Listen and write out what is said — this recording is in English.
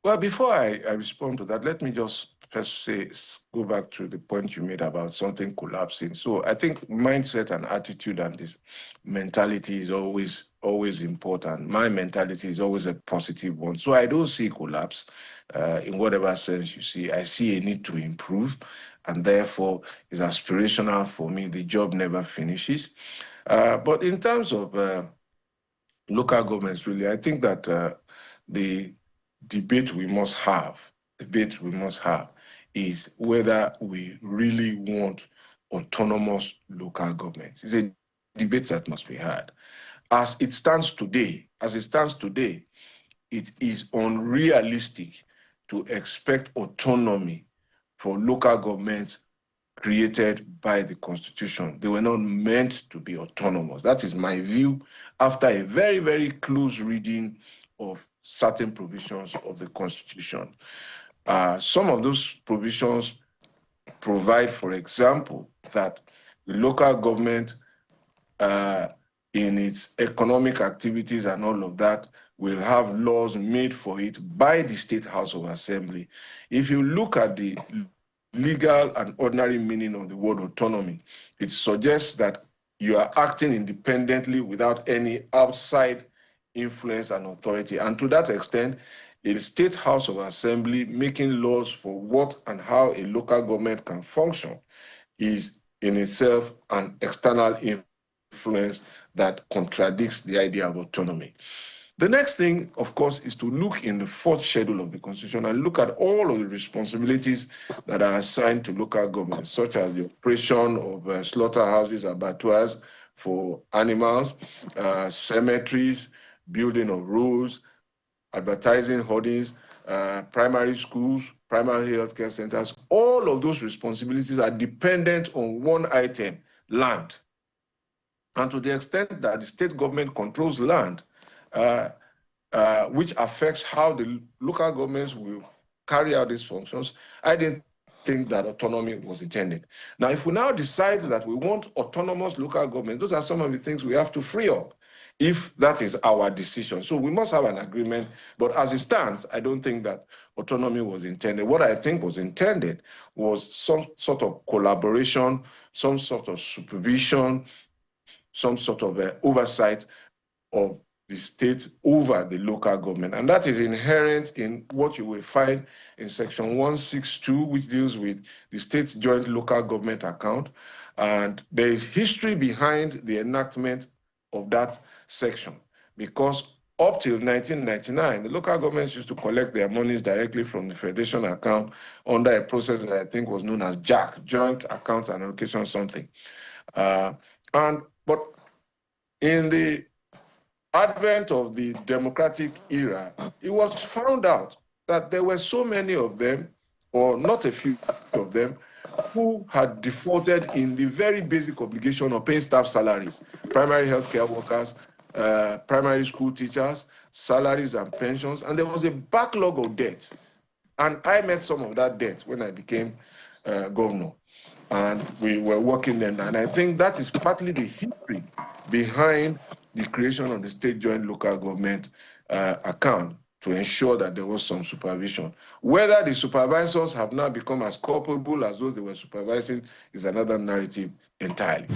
Well, before I respond to that, let me just first go back to the point you made about something collapsing. So I think mindset and attitude and this mentality is always important. My mentality is always a positive one. So I don't see collapse in whatever sense you see. I see a need to improve, and therefore it's aspirational for me. The job never finishes. But in terms of local governments, really, I think that the debate we must have is whether we really want autonomous local governments. It's a debate that must be had. As it stands today, it is unrealistic to expect autonomy for local governments created by the Constitution. They were not meant to be autonomous. That is my view after a very, very close reading of certain provisions of the Constitution. Some of those provisions provide, for example, that the local government, in its economic activities and all of that, will have laws made for it by the State House of Assembly. If you look at the legal and ordinary meaning of the word autonomy, it suggests that you are acting independently without any outside influence and authority. And to that extent, a State House of Assembly making laws for what and how a local government can function is in itself an external influence that contradicts the idea of autonomy. The next thing, of course, is to look in the fourth schedule of the Constitution and look at all of the responsibilities that are assigned to local governments, such as the operation of slaughterhouses, abattoirs for animals, cemeteries, building of roads, advertising hoardings, primary schools, primary healthcare centers. All of those responsibilities are dependent on one item, land. And to the extent that the state government controls land, which affects how the local governments will carry out these functions, I didn't think that autonomy was intended. Now, if we now decide that we want autonomous local government, those are some of the things we have to free up, if that is our decision. So we must have an agreement, but as it stands, I don't think that autonomy was intended. What I think was intended was some sort of collaboration, some sort of supervision, some sort of oversight of the state over the local government. And that is inherent in what you will find in section 162, which deals with the state joint local government account. And there is history behind the enactment of that section, because up till 1999, the local governments used to collect their monies directly from the Federation account under a process that I think was known as JAC, Joint Accounts and Allocation something. But in the advent of the democratic era, it was found out that there were so many of them, or not a few of them, who had defaulted in the very basic obligation of paying staff salaries, primary healthcare workers, primary school teachers, salaries and pensions, and there was a backlog of debt. And I met some of that debt when I became governor, and we were working then. And I think that is partly the history behind the creation of the state joint local government account, to ensure that there was some supervision. Whether the supervisors have now become as culpable as those they were supervising is another narrative entirely.